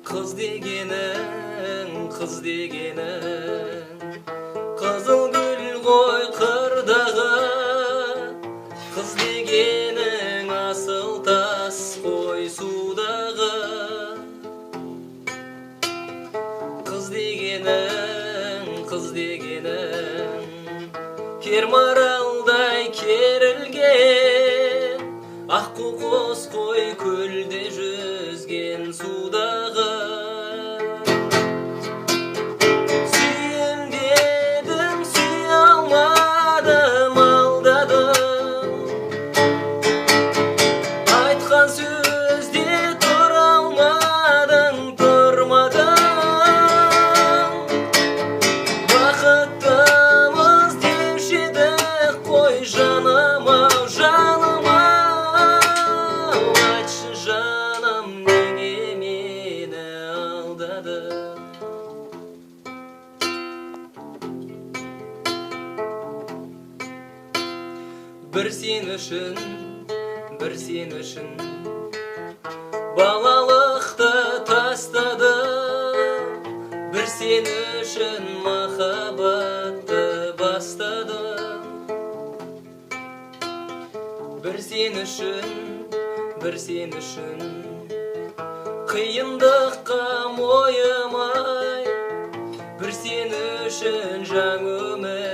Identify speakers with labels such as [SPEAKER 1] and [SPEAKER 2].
[SPEAKER 1] Kız degenin, kız degenin, kızıl gül koy kırdağı. Kız degenin asıl tas koy sudağı. Kız degenin, kız degenin, kermaralday kerilgen, аққу қос қой көлде жүзген судағы. Сүйем дедім, сүйе алмадым, алдадым. Айтқан сөзде тұра алмадың, тұрмадың. Бақыттымыз деуші едік қой, жаным ау, жаным ау. Айтшы жаным, неге мені алдадың? Бір сен үшін, бір сен үшін балалықты тастадым. Бір сен үшін махаббатты бастадым. Бір сен үшін, бір сен үшін қиындыққа мойымай, бір сен үшін жаңа өмір